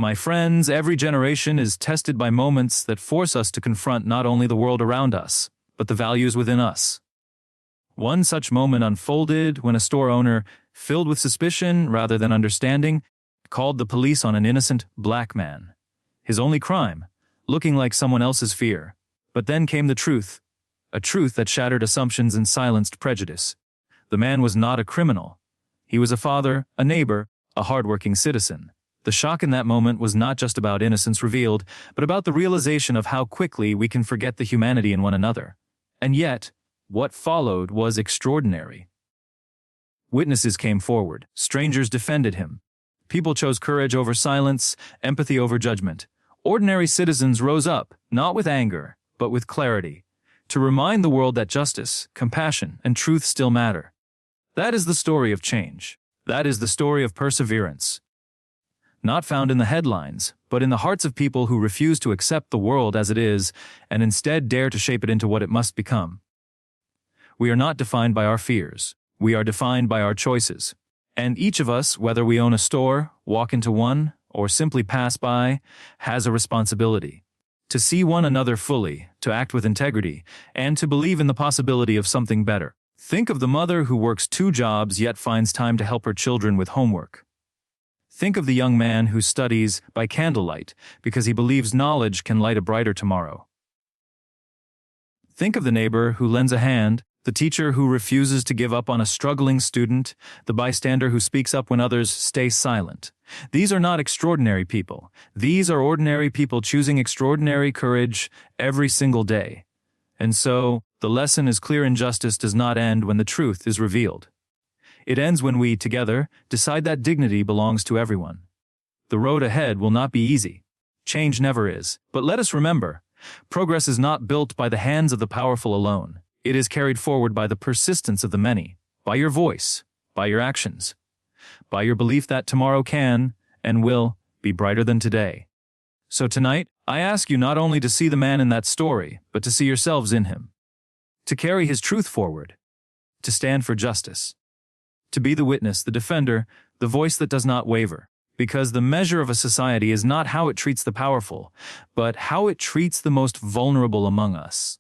My friends, every generation is tested by moments that force us to confront not only the world around us, but the values within us. One such moment unfolded when a store owner, filled with suspicion rather than understanding, called the police on an innocent black man. His only crime, looking like someone else's fear. But then came the truth, a truth that shattered assumptions and silenced prejudice. The man was not a criminal. He was a father, a neighbor, a hardworking citizen. The shock in that moment was not just about innocence revealed, but about the realization of how quickly we can forget the humanity in one another. And yet, what followed was extraordinary. Witnesses came forward. Strangers defended him. People chose courage over silence, empathy over judgment. Ordinary citizens rose up, not with anger, but with clarity, to remind the world that justice, compassion, and truth still matter. That is the story of change. That is the story of perseverance. Not found in the headlines, but in the hearts of people who refuse to accept the world as it is and instead dare to shape it into what it must become. We are not defined by our fears. We are defined by our choices. And each of us, whether we own a store, walk into one, or simply pass by, has a responsibility. To see one another fully, to act with integrity, and to believe in the possibility of something better. Think of the mother who works 2 jobs yet finds time to help her children with homework. Think of the young man who studies by candlelight because he believes knowledge can light a brighter tomorrow. Think of the neighbor who lends a hand, the teacher who refuses to give up on a struggling student, the bystander who speaks up when others stay silent. These are not extraordinary people. These are ordinary people choosing extraordinary courage every single day. And so, the lesson is clear: injustice does not end when the truth is revealed. It ends when we, together, decide that dignity belongs to everyone. The road ahead will not be easy. Change never is. But let us remember, progress is not built by the hands of the powerful alone. It is carried forward by the persistence of the many, by your voice, by your actions, by your belief that tomorrow can, and will, be brighter than today. So tonight, I ask you not only to see the man in that story, but to see yourselves in him. To carry his truth forward. To stand for justice. To be the witness, the defender, the voice that does not waver. Because the measure of a society is not how it treats the powerful, but how it treats the most vulnerable among us.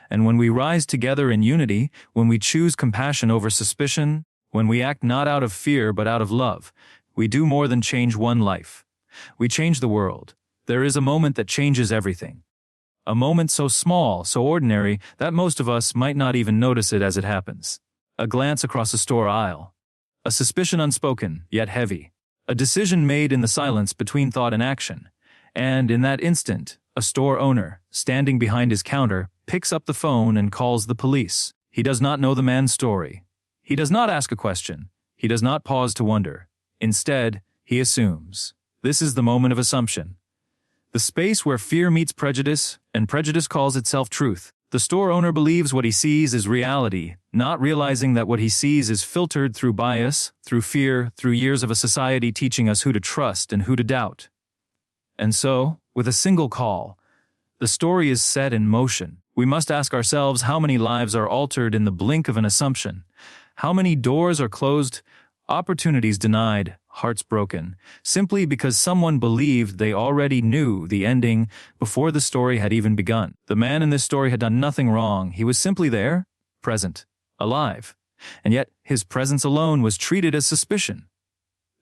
And when we rise together in unity, when we choose compassion over suspicion, when we act not out of fear but out of love, we do more than change one life. We change the world. There is a moment that changes everything. A moment so small, so ordinary, that most of us might not even notice it as it happens. A glance across a store aisle. A suspicion unspoken, yet heavy. A decision made in the silence between thought and action. And in that instant, a store owner, standing behind his counter, picks up the phone and calls the police. He does not know the man's story. He does not ask a question. He does not pause to wonder. Instead, he assumes. This is the moment of assumption. The space where fear meets prejudice, and prejudice calls itself truth. The store owner believes what he sees is reality, not realizing that what he sees is filtered through bias, through fear, through years of a society teaching us who to trust and who to doubt. And so, with a single call, the story is set in motion. We must ask ourselves how many lives are altered in the blink of an assumption, how many doors are closed, opportunities denied, hearts broken, simply because someone believed they already knew the ending before the story had even begun. The man in this story had done nothing wrong. He was simply there, present, alive. And yet, his presence alone was treated as suspicion.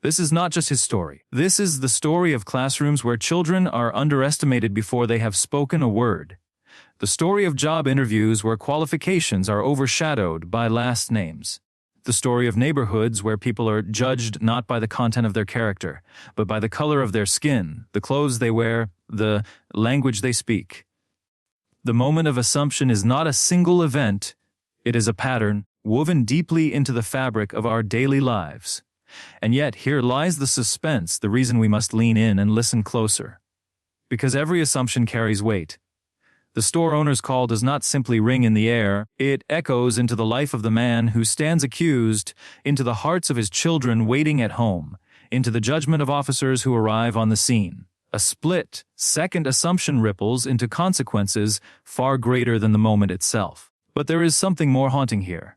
This is not just his story. This is the story of classrooms where children are underestimated before they have spoken a word. The story of job interviews where qualifications are overshadowed by last names. The story of neighborhoods where people are judged not by the content of their character, but by the color of their skin, the clothes they wear, the language they speak. The moment of assumption is not a single event, it is a pattern woven deeply into the fabric of our daily lives. And yet here lies the suspense, the reason we must lean in and listen closer. Because every assumption carries weight. The store owner's call does not simply ring in the air, it echoes into the life of the man who stands accused, into the hearts of his children waiting at home, into the judgment of officers who arrive on the scene. A split-second assumption ripples into consequences far greater than the moment itself. But there is something more haunting here.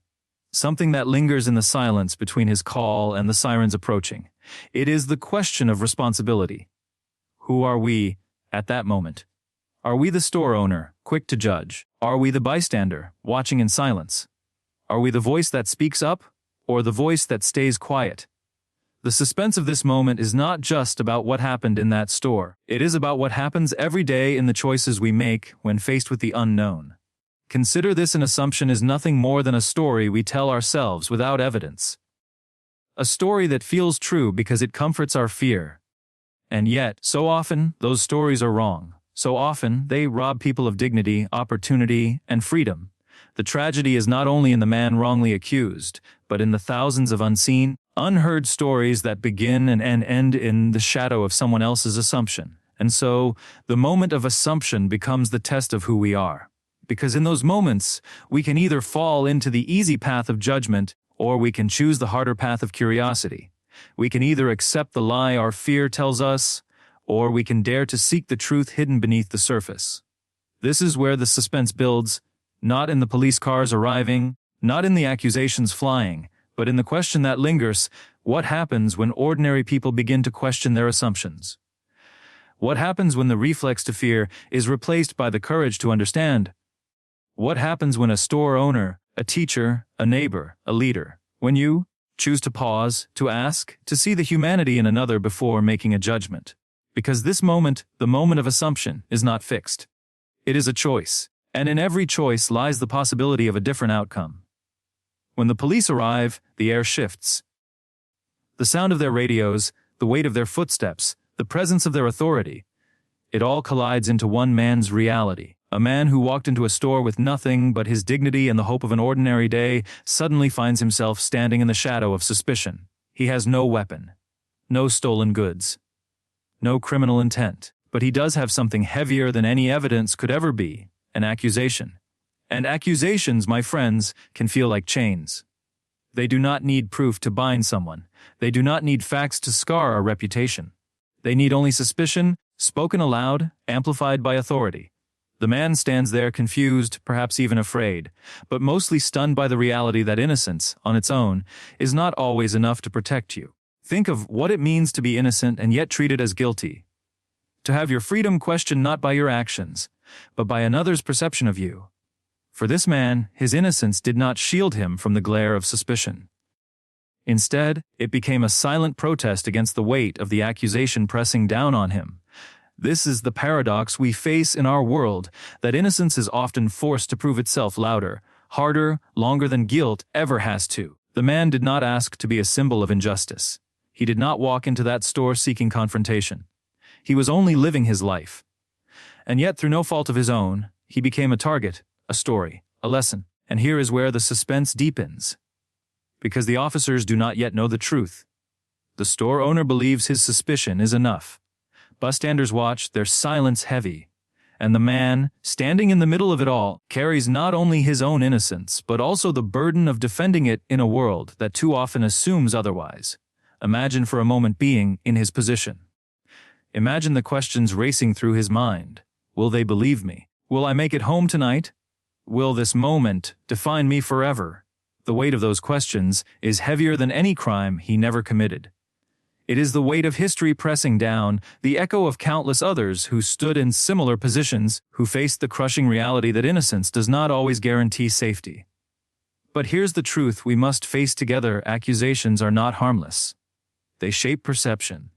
Something that lingers in the silence between his call and the sirens approaching. It is the question of responsibility. Who are we at that moment? Are we the store owner, quick to judge? Are we the bystander, watching in silence? Are we the voice that speaks up, or the voice that stays quiet? The suspense of this moment is not just about what happened in that store. It is about what happens every day in the choices we make when faced with the unknown. Consider this: an assumption is nothing more than a story we tell ourselves without evidence. A story that feels true because it comforts our fear. And yet, so often, those stories are wrong. So often, they rob people of dignity, opportunity, and freedom. The tragedy is not only in the man wrongly accused, but in the thousands of unseen, unheard stories that begin and end in the shadow of someone else's assumption. And so, the moment of assumption becomes the test of who we are. Because in those moments, we can either fall into the easy path of judgment, or we can choose the harder path of curiosity. We can either accept the lie our fear tells us, or we can dare to seek the truth hidden beneath the surface. This is where the suspense builds, not in the police cars arriving, not in the accusations flying, but in the question that lingers: what happens when ordinary people begin to question their assumptions? What happens when the reflex to fear is replaced by the courage to understand? What happens when a store owner, a teacher, a neighbor, a leader, when you choose to pause, to ask, to see the humanity in another before making a judgment? Because this moment, the moment of assumption, is not fixed. It is a choice, and in every choice lies the possibility of a different outcome. When the police arrive, the air shifts. The sound of their radios, the weight of their footsteps, the presence of their authority, it all collides into one man's reality. A man who walked into a store with nothing but his dignity and the hope of an ordinary day suddenly finds himself standing in the shadow of suspicion. He has no weapon, no stolen goods, no criminal intent, but he does have something heavier than any evidence could ever be: an accusation. And accusations, my friends, can feel like chains. They do not need proof to bind someone. They do not need facts to scar our reputation. They need only suspicion, spoken aloud, amplified by authority. The man stands there confused, perhaps even afraid, but mostly stunned by the reality that innocence, on its own, is not always enough to protect you. Think of what it means to be innocent and yet treated as guilty. To have your freedom questioned not by your actions, but by another's perception of you. For this man, his innocence did not shield him from the glare of suspicion. Instead, it became a silent protest against the weight of the accusation pressing down on him. This is the paradox we face in our world, that innocence is often forced to prove itself louder, harder, longer than guilt ever has to. The man did not ask to be a symbol of injustice. He did not walk into that store seeking confrontation. He was only living his life. And yet, through no fault of his own, he became a target, a story, a lesson. And here is where the suspense deepens. Because the officers do not yet know the truth. The store owner believes his suspicion is enough. Bystanders watch, their silence heavy. And the man, standing in the middle of it all, carries not only his own innocence, but also the burden of defending it in a world that too often assumes otherwise. Imagine for a moment being in his position. Imagine the questions racing through his mind. Will they believe me? Will I make it home tonight? Will this moment define me forever? The weight of those questions is heavier than any crime he never committed. It is the weight of history pressing down, the echo of countless others who stood in similar positions, who faced the crushing reality that innocence does not always guarantee safety. But here's the truth we must face together: accusations are not harmless. They shape perception.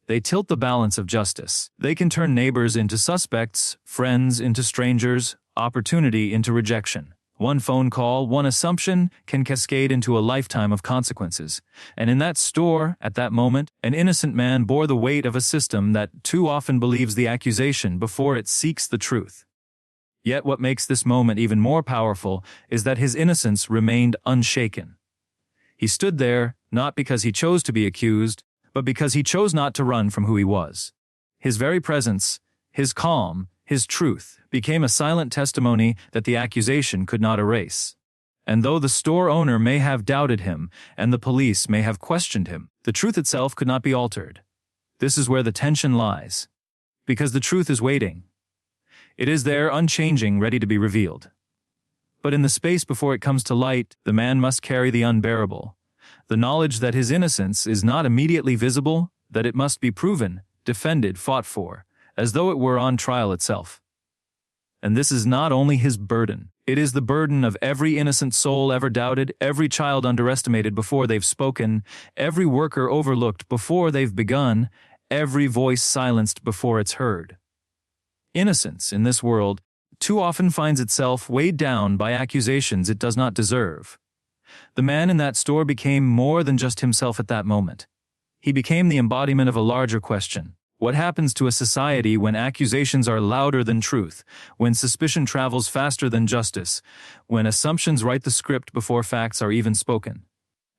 They tilt the balance of justice. They can turn neighbors into suspects, friends into strangers, opportunity into rejection. One phone call, one assumption can cascade into a lifetime of consequences. And in that store, at that moment, an innocent man bore the weight of a system that too often believes the accusation before it seeks the truth. Yet what makes this moment even more powerful is that his innocence remained unshaken. He stood there, not because he chose to be accused, but because he chose not to run from who he was. His very presence, his calm, his truth, became a silent testimony that the accusation could not erase. And though the store owner may have doubted him, and the police may have questioned him, the truth itself could not be altered. This is where the tension lies. Because the truth is waiting. It is there, unchanging, ready to be revealed. But in the space before it comes to light, the man must carry the unbearable. The knowledge that his innocence is not immediately visible, that it must be proven, defended, fought for, as though it were on trial itself. And this is not only his burden, it is the burden of every innocent soul ever doubted, every child underestimated before they've spoken, every worker overlooked before they've begun, every voice silenced before it's heard. Innocence in this world too often finds itself weighed down by accusations it does not deserve. The man in that store became more than just himself at that moment. He became the embodiment of a larger question. What happens to a society when accusations are louder than truth, when suspicion travels faster than justice, when assumptions write the script before facts are even spoken?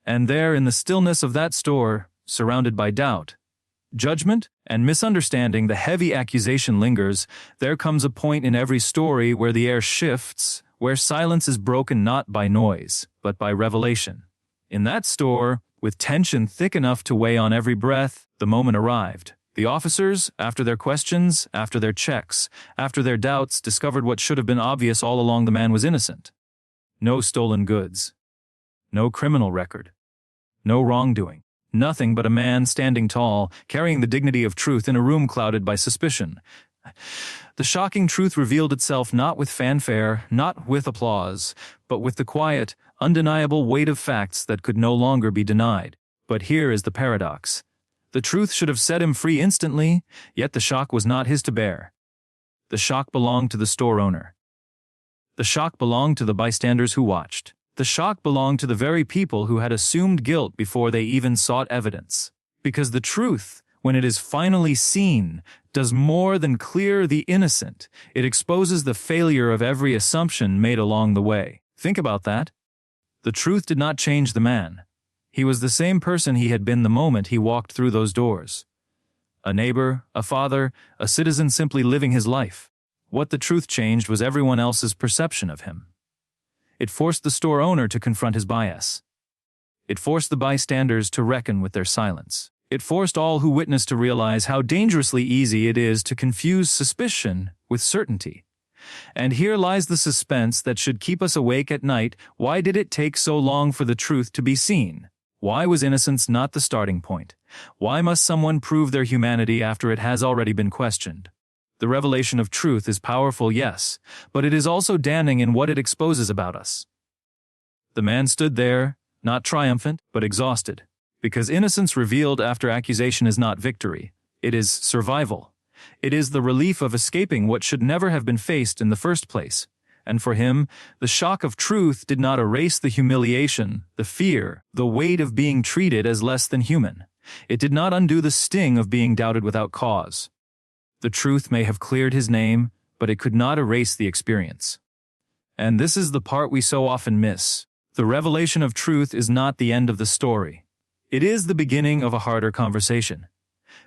And there, in the stillness of that store, surrounded by doubt, judgment, and misunderstanding, the heavy accusation lingers. There comes a point in every story where the air shifts, where silence is broken not by noise, but by revelation. In that store, with tension thick enough to weigh on every breath, the moment arrived. The officers, after their questions, after their checks, after their doubts, discovered what should have been obvious all along: the man was innocent. No stolen goods. No criminal record. No wrongdoing. Nothing but a man standing tall, carrying the dignity of truth in a room clouded by suspicion. The shocking truth revealed itself not with fanfare, not with applause, but with the quiet, undeniable weight of facts that could no longer be denied. But here is the paradox. The truth should have set him free instantly, yet the shock was not his to bear. The shock belonged to the store owner. The shock belonged to the bystanders who watched. The shock belonged to the very people who had assumed guilt before they even sought evidence. Because the truth, when it is finally seen, does more than clear the innocent. It exposes the failure of every assumption made along the way. Think about that. The truth did not change the man. He was the same person he had been the moment he walked through those doors. A neighbor, a father, a citizen simply living his life. What the truth changed was everyone else's perception of him. It forced the store owner to confront his bias. It forced the bystanders to reckon with their silence. It forced all who witnessed to realize how dangerously easy it is to confuse suspicion with certainty. And here lies the suspense that should keep us awake at night. Why did it take so long for the truth to be seen? Why was innocence not the starting point? Why must someone prove their humanity after it has already been questioned? The revelation of truth is powerful, yes, but it is also damning in what it exposes about us. The man stood there, not triumphant, but exhausted, because innocence revealed after accusation is not victory. It is survival. It is the relief of escaping what should never have been faced in the first place. And for him, the shock of truth did not erase the humiliation, the fear, the weight of being treated as less than human. It did not undo the sting of being doubted without cause. The truth may have cleared his name, but it could not erase the experience. And this is the part we so often miss. The revelation of truth is not the end of the story. It is the beginning of a harder conversation.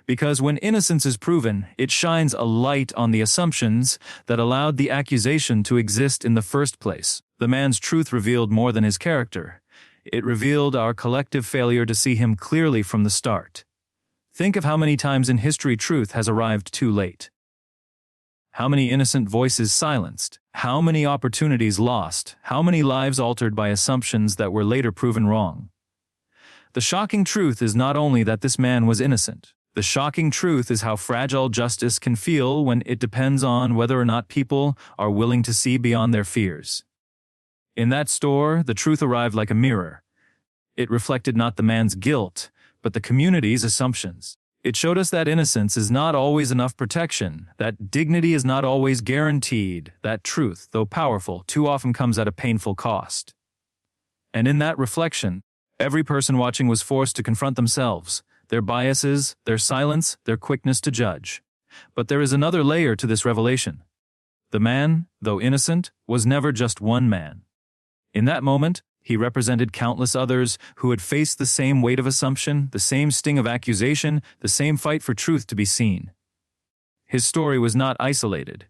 Because when innocence is proven, it shines a light on the assumptions that allowed the accusation to exist in the first place. The man's truth revealed more than his character. It revealed our collective failure to see him clearly from the start. Think of how many times in history truth has arrived too late. How many innocent voices silenced, how many opportunities lost, how many lives altered by assumptions that were later proven wrong. The shocking truth is not only that this man was innocent. The shocking truth is how fragile justice can feel when it depends on whether or not people are willing to see beyond their fears. In that store, the truth arrived like a mirror. It reflected not the man's guilt, but the community's assumptions. It showed us that innocence is not always enough protection, that dignity is not always guaranteed, that truth, though powerful, too often comes at a painful cost. And in that reflection, every person watching was forced to confront themselves, their biases, their silence, their quickness to judge. But there is another layer to this revelation. The man, though innocent, was never just one man. In that moment, he represented countless others who had faced the same weight of assumption, the same sting of accusation, the same fight for truth to be seen. His story was not isolated.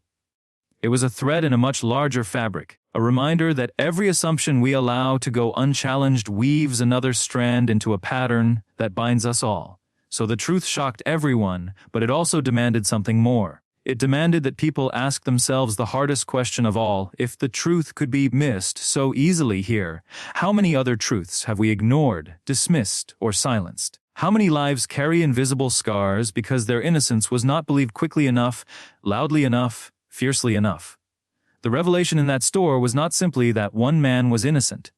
It was a thread in a much larger fabric, a reminder that every assumption we allow to go unchallenged weaves another strand into a pattern that binds us all. So the truth shocked everyone, but it also demanded something more. It demanded that people ask themselves the hardest question of all: if the truth could be missed so easily here, how many other truths have we ignored, dismissed, or silenced? How many lives carry invisible scars because their innocence was not believed quickly enough, loudly enough, fiercely enough? The revelation in that store was not simply that one man was innocent.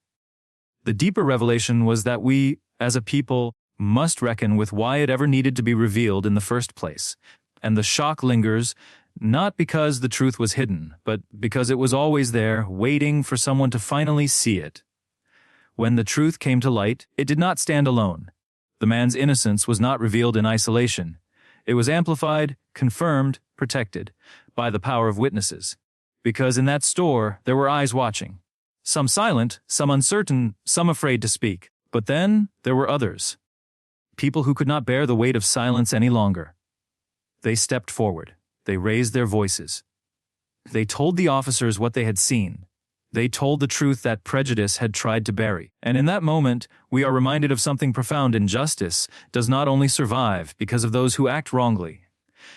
The deeper revelation was that we, as a people, must reckon with why it ever needed to be revealed in the first place. And the shock lingers, not because the truth was hidden, but because it was always there, waiting for someone to finally see it. When the truth came to light, it did not stand alone. The man's innocence was not revealed in isolation. It was amplified, confirmed, protected by the power of witnesses. Because in that store, there were eyes watching. Some silent, some uncertain, some afraid to speak. But then, there were others. People who could not bear the weight of silence any longer. They stepped forward. They raised their voices. They told the officers what they had seen. They told the truth that prejudice had tried to bury. And in that moment, we are reminded of something profound. Injustice does not only survive because of those who act wrongly.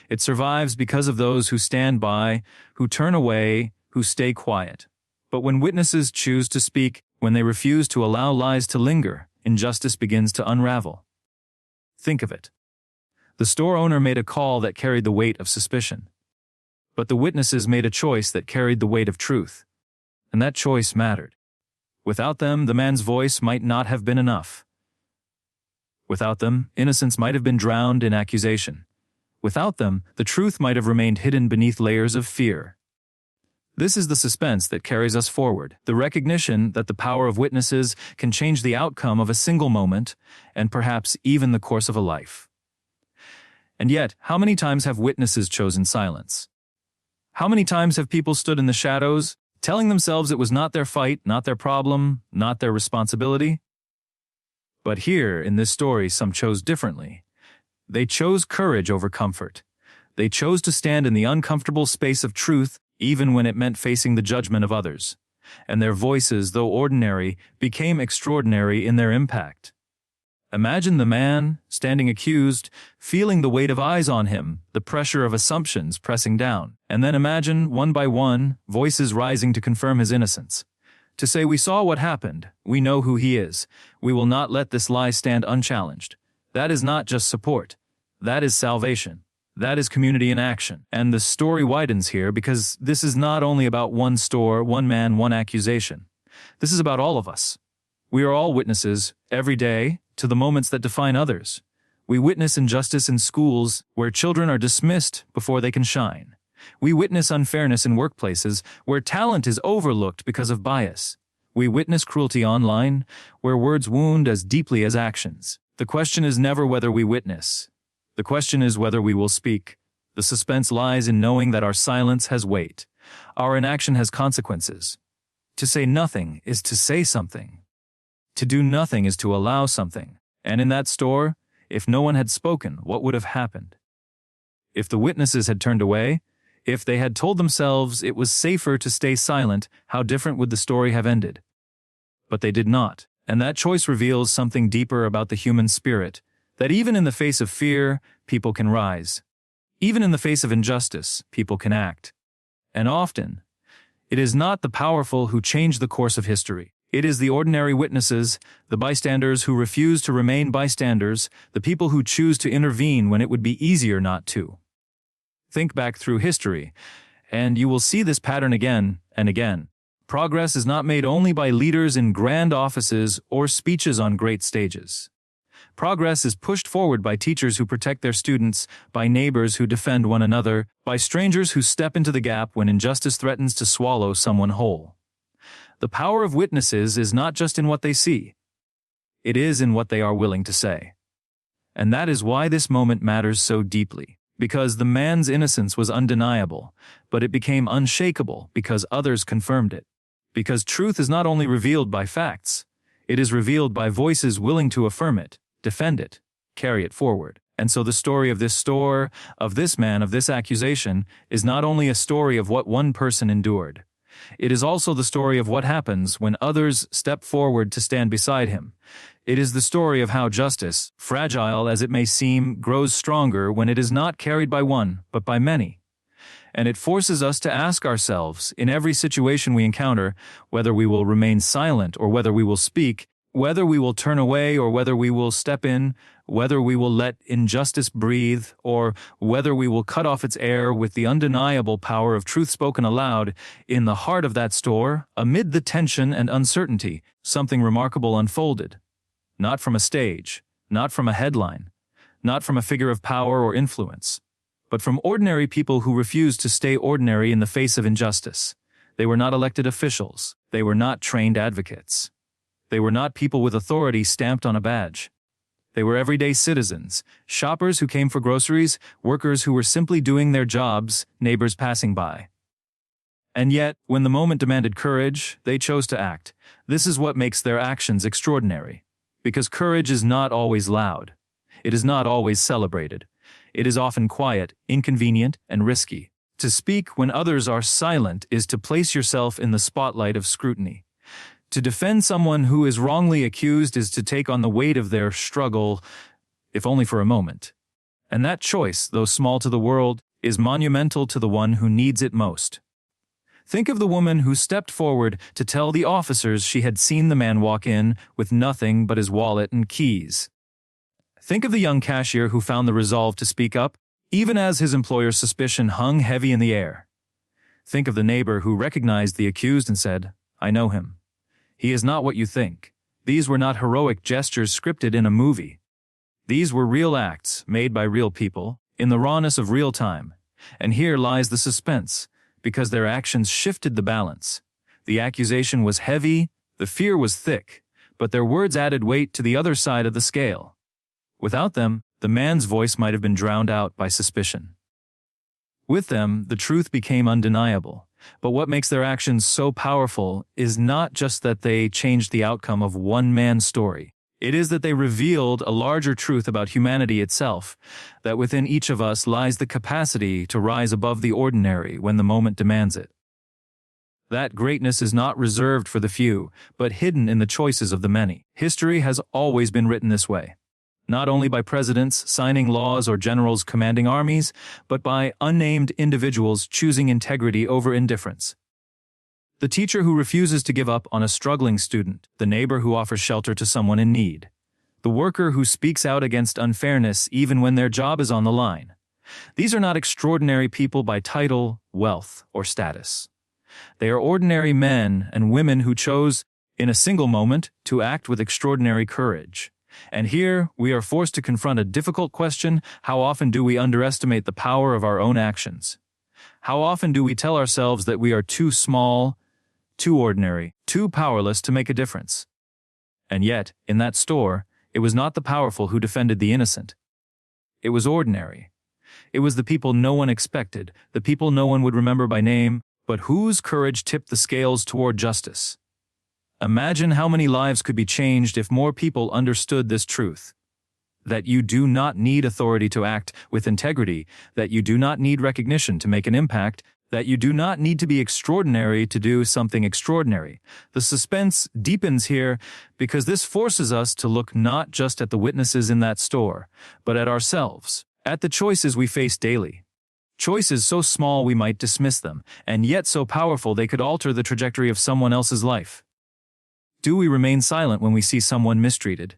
It survives because of those who stand by, who turn away, who stay quiet. But when witnesses choose to speak, when they refuse to allow lies to linger, injustice begins to unravel. Think of it. The store owner made a call that carried the weight of suspicion. But the witnesses made a choice that carried the weight of truth. And that choice mattered. Without them, the man's voice might not have been enough. Without them, innocence might have been drowned in accusation. Without them, the truth might have remained hidden beneath layers of fear. This is the suspense that carries us forward, the recognition that the power of witnesses can change the outcome of a single moment, and perhaps even the course of a life. And yet, how many times have witnesses chosen silence? How many times have people stood in the shadows, telling themselves it was not their fight, not their problem, not their responsibility? But here, in this story, some chose differently. They chose courage over comfort. They chose to stand in the uncomfortable space of truth, even when it meant facing the judgment of others. And their voices, though ordinary, became extraordinary in their impact. Imagine the man, standing accused, feeling the weight of eyes on him, the pressure of assumptions pressing down. And then imagine, one by one, voices rising to confirm his innocence. To say, we saw what happened, we know who he is, we will not let this lie stand unchallenged. That is not just support. That is salvation. That is community in action. And the story widens here because this is not only about one store, one man, one accusation. This is about all of us. We are all witnesses, every day, to the moments that define others. We witness injustice in schools where children are dismissed before they can shine. We witness unfairness in workplaces where talent is overlooked because of bias. We witness cruelty online where words wound as deeply as actions. The question is never whether we witness. The question is whether we will speak. The suspense lies in knowing that our silence has weight. Our inaction has consequences. To say nothing is to say something. To do nothing is to allow something. And in that store, if no one had spoken, what would have happened? If the witnesses had turned away, if they had told themselves it was safer to stay silent, how different would the story have ended? But they did not. And that choice reveals something deeper about the human spirit, that even in the face of fear, people can rise. Even in the face of injustice, people can act. And often, it is not the powerful who change the course of history. It is the ordinary witnesses, the bystanders who refuse to remain bystanders, the people who choose to intervene when it would be easier not to. Think back through history, and you will see this pattern again and again. Progress is not made only by leaders in grand offices or speeches on great stages. Progress is pushed forward by teachers who protect their students, by neighbors who defend one another, by strangers who step into the gap when injustice threatens to swallow someone whole. The power of witnesses is not just in what they see. It is in what they are willing to say. And that is why this moment matters so deeply. Because the man's innocence was undeniable, but it became unshakable because others confirmed it. Because truth is not only revealed by facts, it is revealed by voices willing to affirm it, defend it, carry it forward. And so the story of this store, of this man, of this accusation, is not only a story of what one person endured. It is also the story of what happens when others step forward to stand beside him. It is the story of how justice, fragile as it may seem, grows stronger when it is not carried by one, but by many. And it forces us to ask ourselves, in every situation we encounter, whether we will remain silent or whether we will speak, Whether we will turn away or whether we will step in, whether we will let injustice breathe, or whether we will cut off its air with the undeniable power of truth spoken aloud, in the heart of that store, amid the tension and uncertainty, something remarkable unfolded. Not from a stage, not from a headline, not from a figure of power or influence, but from ordinary people who refused to stay ordinary in the face of injustice. They were not elected officials. They were not trained advocates. They were not people with authority stamped on a badge. They were everyday citizens, shoppers who came for groceries, workers who were simply doing their jobs, neighbors passing by. And yet, when the moment demanded courage, they chose to act. This is what makes their actions extraordinary. Because courage is not always loud. It is not always celebrated. It is often quiet, inconvenient, and risky. To speak when others are silent is to place yourself in the spotlight of scrutiny. To defend someone who is wrongly accused is to take on the weight of their struggle, if only for a moment. And that choice, though small to the world, is monumental to the one who needs it most. Think of the woman who stepped forward to tell the officers she had seen the man walk in with nothing but his wallet and keys. Think of the young cashier who found the resolve to speak up, even as his employer's suspicion hung heavy in the air. Think of the neighbor who recognized the accused and said, "I know him. He is not what you think." These were not heroic gestures scripted in a movie. These were real acts made by real people, in the rawness of real time. And here lies the suspense, because their actions shifted the balance. The accusation was heavy, the fear was thick, but their words added weight to the other side of the scale. Without them, the man's voice might have been drowned out by suspicion. With them, the truth became undeniable. But what makes their actions so powerful is not just that they changed the outcome of one man's story. It is that they revealed a larger truth about humanity itself, that within each of us lies the capacity to rise above the ordinary when the moment demands it. That greatness is not reserved for the few, but hidden in the choices of the many. History has always been written this way. Not only by presidents signing laws or generals commanding armies, but by unnamed individuals choosing integrity over indifference. The teacher who refuses to give up on a struggling student, the neighbor who offers shelter to someone in need, the worker who speaks out against unfairness even when their job is on the line. These are not extraordinary people by title, wealth, or status. They are ordinary men and women who chose, in a single moment, to act with extraordinary courage. And here, we are forced to confront a difficult question: how often do we underestimate the power of our own actions? How often do we tell ourselves that we are too small, too ordinary, too powerless to make a difference? And yet, in that store, it was not the powerful who defended the innocent. It was ordinary. It was the people no one expected, the people no one would remember by name, but whose courage tipped the scales toward justice. Imagine how many lives could be changed if more people understood this truth. That you do not need authority to act with integrity, that you do not need recognition to make an impact, that you do not need to be extraordinary to do something extraordinary. The suspense deepens here because this forces us to look not just at the witnesses in that store, but at ourselves, at the choices we face daily. Choices so small we might dismiss them, and yet so powerful they could alter the trajectory of someone else's life. Do we remain silent when we see someone mistreated?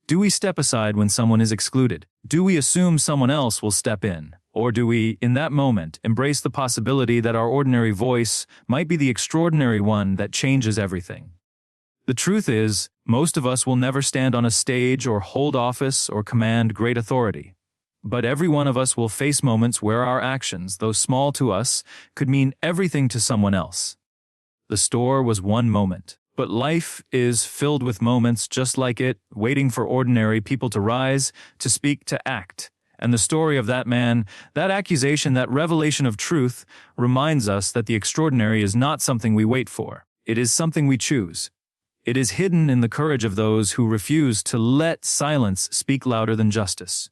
Do we step aside when someone is excluded? Do we assume someone else will step in? Or do we, in that moment, embrace the possibility that our ordinary voice might be the extraordinary one that changes everything? The truth is, most of us will never stand on a stage or hold office or command great authority. But every one of us will face moments where our actions, though small to us, could mean everything to someone else. The store was one moment. But life is filled with moments just like it, waiting for ordinary people to rise, to speak, to act. And the story of that man, that accusation, that revelation of truth, reminds us that the extraordinary is not something we wait for. It is something we choose. It is hidden in the courage of those who refuse to let silence speak louder than justice.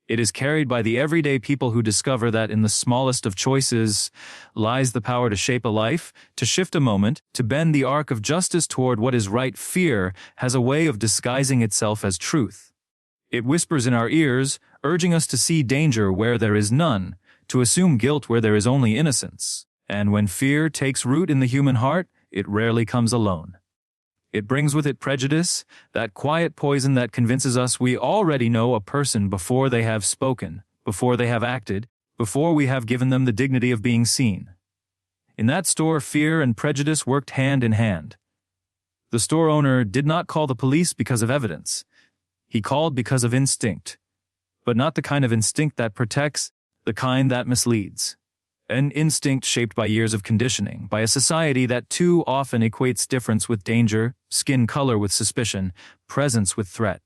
It is carried by the everyday people who discover that in the smallest of choices lies the power to shape a life, to shift a moment, to bend the arc of justice toward what is right. Fear has a way of disguising itself as truth. It whispers in our ears, urging us to see danger where there is none, to assume guilt where there is only innocence. And when fear takes root in the human heart, it rarely comes alone. It brings with it prejudice, that quiet poison that convinces us we already know a person before they have spoken, before they have acted, before we have given them the dignity of being seen. In that store, fear and prejudice worked hand in hand. The store owner did not call the police because of evidence. He called because of instinct. But not the kind of instinct that protects, the kind that misleads. An instinct shaped by years of conditioning, by a society that too often equates difference with danger, skin color with suspicion, presence with threat.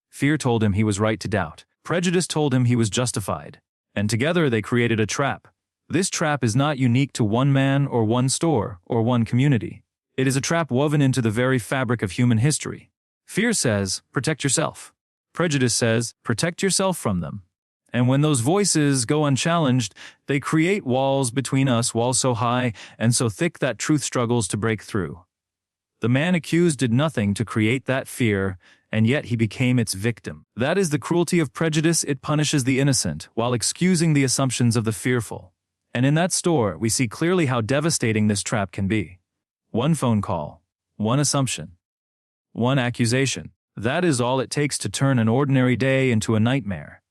Fear told him he was right to doubt. Prejudice told him he was justified. And together they created a trap. This trap is not unique to one man or one store or one community. It is a trap woven into the very fabric of human history. Fear says, protect yourself. Prejudice says, protect yourself from them. And when those voices go unchallenged, they create walls between us, walls so high and so thick that truth struggles to break through. The man accused did nothing to create that fear, and yet he became its victim. That is the cruelty of prejudice. It punishes the innocent while excusing the assumptions of the fearful. And in that store, we see clearly how devastating this trap can be. One phone call, one assumption, one accusation. That is all it takes to turn an ordinary day into a nightmare.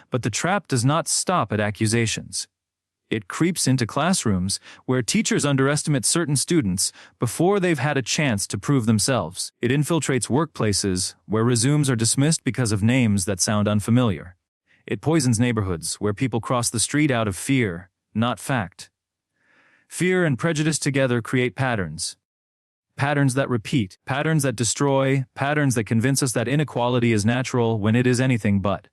But the trap does not stop at accusations. It creeps into classrooms where teachers underestimate certain students before they've had a chance to prove themselves. It infiltrates workplaces where resumes are dismissed because of names that sound unfamiliar. It poisons neighborhoods where people cross the street out of fear, not fact. Fear and prejudice together create patterns. Patterns that repeat, patterns that destroy, patterns that convince us that inequality is natural when it is anything but.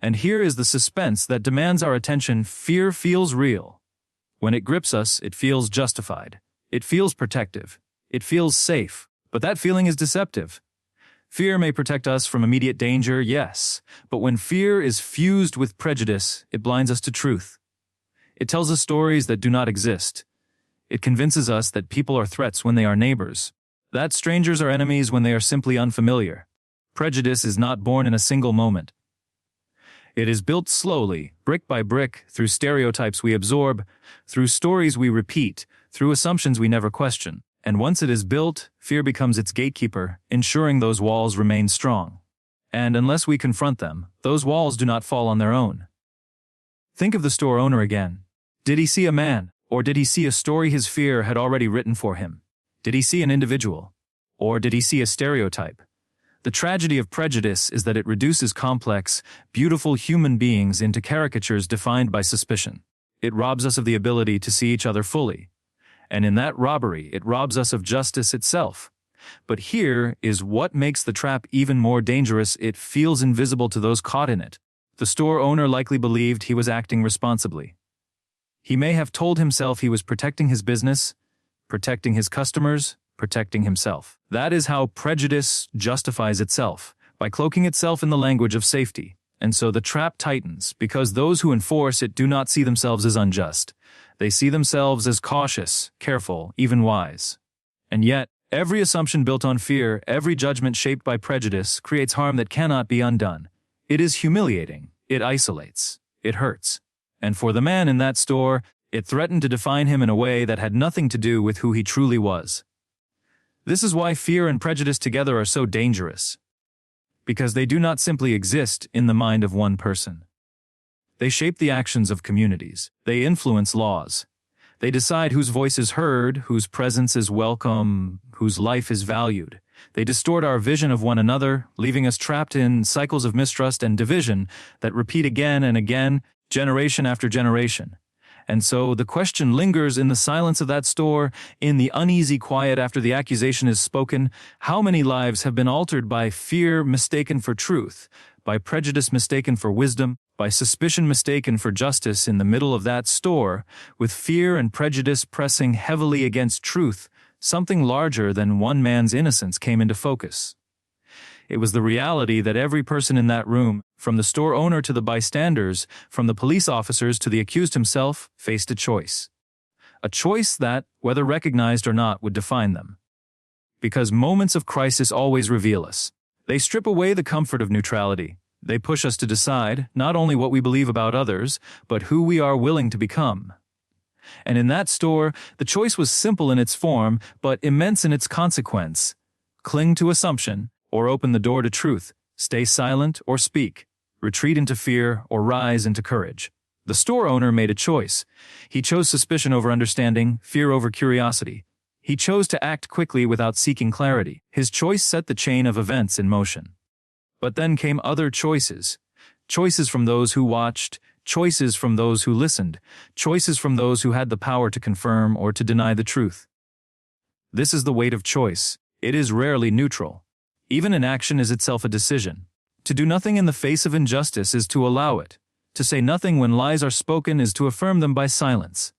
And here is the suspense that demands our attention. Fear feels real. When it grips us, it feels justified. It feels protective. It feels safe. But that feeling is deceptive. Fear may protect us from immediate danger, yes, but when fear is fused with prejudice, it blinds us to truth. It tells us stories that do not exist. It convinces us that people are threats when they are neighbors, that strangers are enemies when they are simply unfamiliar. Prejudice is not born in a single moment. It is built slowly, brick by brick, through stereotypes we absorb, through stories we repeat, through assumptions we never question. And once it is built, fear becomes its gatekeeper, ensuring those walls remain strong. And unless we confront them, those walls do not fall on their own. Think of the store owner again. Did he see a man, or did he see a story his fear had already written for him? Did he see an individual, or did he see a stereotype? The tragedy of prejudice is that it reduces complex, beautiful human beings into caricatures defined by suspicion. It robs us of the ability to see each other fully. And in that robbery, it robs us of justice itself. But here is what makes the trap even more dangerous. It feels invisible to those caught in it. The store owner likely believed he was acting responsibly. He may have told himself he was protecting his business, protecting his customers, protecting himself. That is how prejudice justifies itself, by cloaking itself in the language of safety. And so the trap tightens, because those who enforce it do not see themselves as unjust. They see themselves as cautious, careful, even wise. And yet, every assumption built on fear, every judgment shaped by prejudice, creates harm that cannot be undone. It is humiliating. It isolates. It hurts. And for the man in that store, it threatened to define him in a way that had nothing to do with who he truly was. This is why fear and prejudice together are so dangerous. Because they do not simply exist in the mind of one person. They shape the actions of communities. They influence laws. They decide whose voice is heard, whose presence is welcome, whose life is valued. They distort our vision of one another, leaving us trapped in cycles of mistrust and division that repeat again and again, generation after generation. And so the question lingers in the silence of that store, in the uneasy quiet after the accusation is spoken. How many lives have been altered by fear mistaken for truth, by prejudice mistaken for wisdom, by suspicion mistaken for justice in the middle of that store, with fear and prejudice pressing heavily against truth? Something larger than one man's innocence came into focus. It was the reality that every person in that room, from the store owner to the bystanders, from the police officers to the accused himself, faced a choice. A choice that, whether recognized or not, would define them. Because moments of crisis always reveal us. They strip away the comfort of neutrality. They push us to decide not only what we believe about others, but who we are willing to become. And in that store, the choice was simple in its form, but immense in its consequence. cling to assumption, or open the door to truth, stay silent or speak, retreat into fear or rise into courage. The store owner made a choice. He chose suspicion over understanding, fear over curiosity. He chose to act quickly without seeking clarity. His choice set the chain of events in motion. But then came other choices. Choices from those who watched, choices from those who listened, choices from those who had the power to confirm or to deny the truth. This is the weight of choice. It is rarely neutral. Even inaction is itself a decision. To do nothing in the face of injustice is to allow it. To say nothing when lies are spoken is to affirm them by silence.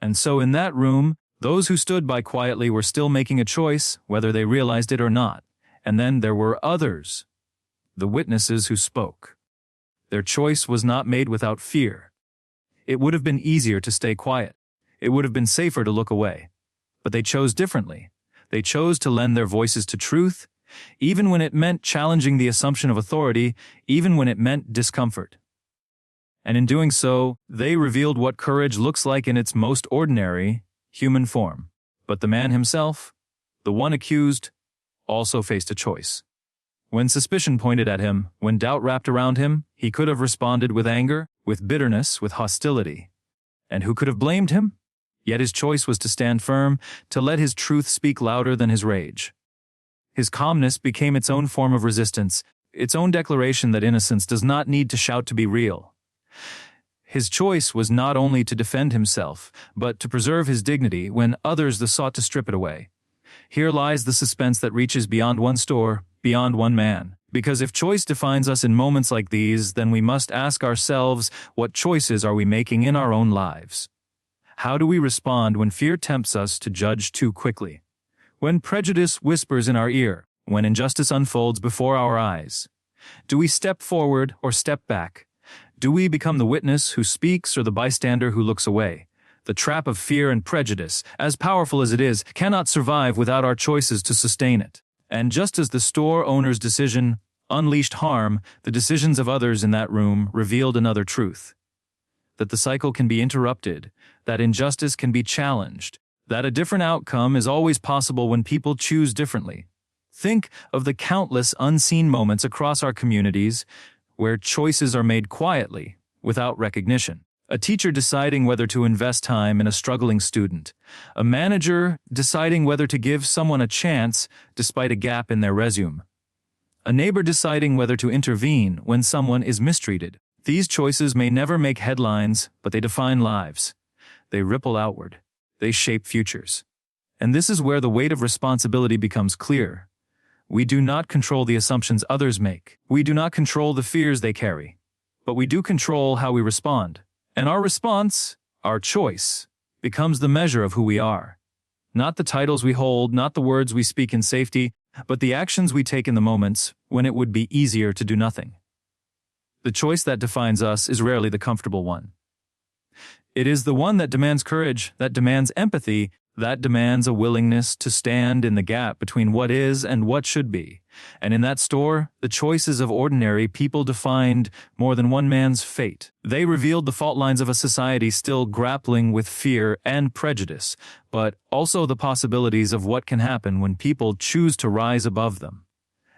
And so in that room, those who stood by quietly were still making a choice, whether they realized it or not. And then there were others, the witnesses who spoke. Their choice was not made without fear. It would have been easier to stay quiet. It would have been safer to look away. But they chose differently. They chose to lend their voices to truth, even when it meant challenging the assumption of authority, even when it meant discomfort. And in doing so, they revealed what courage looks like in its most ordinary, human form. But the man himself, the one accused, also faced a choice. When suspicion pointed at him, when doubt wrapped around him, he could have responded with anger, with bitterness, with hostility. And who could have blamed him? Yet his choice was to stand firm, to let his truth speak louder than his rage. His calmness became its own form of resistance, its own declaration that innocence does not need to shout to be real. His choice was not only to defend himself, but to preserve his dignity when others sought to strip it away. Here lies the suspense that reaches beyond one store, beyond one man. Because if choice defines us in moments like these, then we must ask ourselves, what choices are we making in our own lives? How do we respond when fear tempts us to judge too quickly? When prejudice whispers in our ear, when injustice unfolds before our eyes? Do we step forward or step back? Do we become the witness who speaks or the bystander who looks away? The trap of fear and prejudice, as powerful as it is, cannot survive without our choices to sustain it. And just as the store owner's decision unleashed harm, the decisions of others in that room revealed another truth. That the cycle can be interrupted, that injustice can be challenged, that a different outcome is always possible when people choose differently. Think of the countless unseen moments across our communities where choices are made quietly, without recognition. A teacher deciding whether to invest time in a struggling student. A manager deciding whether to give someone a chance despite a gap in their resume. A neighbor deciding whether to intervene when someone is mistreated. These choices may never make headlines, but they define lives. They ripple outward. They shape futures. And this is where the weight of responsibility becomes clear. We do not control the assumptions others make. We do not control the fears they carry. But we do control how we respond. And our response, our choice, becomes the measure of who we are. Not the titles we hold, not the words we speak in safety, but the actions we take in the moments when it would be easier to do nothing. The choice that defines us is rarely the comfortable one. It is the one that demands courage, that demands empathy, that demands a willingness to stand in the gap between what is and what should be. And in that store, the choices of ordinary people defined more than one man's fate. They revealed the fault lines of a society still grappling with fear and prejudice, but also the possibilities of what can happen when people choose to rise above them.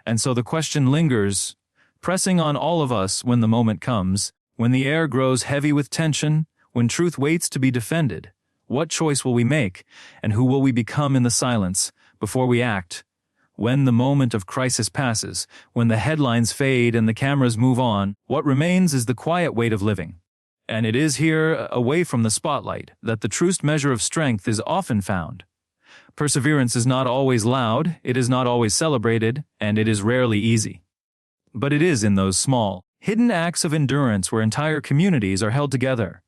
And so the question lingers, pressing on all of us when the moment comes, when the air grows heavy with tension, when truth waits to be defended. What choice will we make, and who will we become in the silence, before we act? When the moment of crisis passes, when the headlines fade and the cameras move on, what remains is the quiet weight of living. And it is here, away from the spotlight, that the truest measure of strength is often found. Perseverance is not always loud, it is not always celebrated, and it is rarely easy. But it is in those small, hidden acts of endurance where entire communities are held together.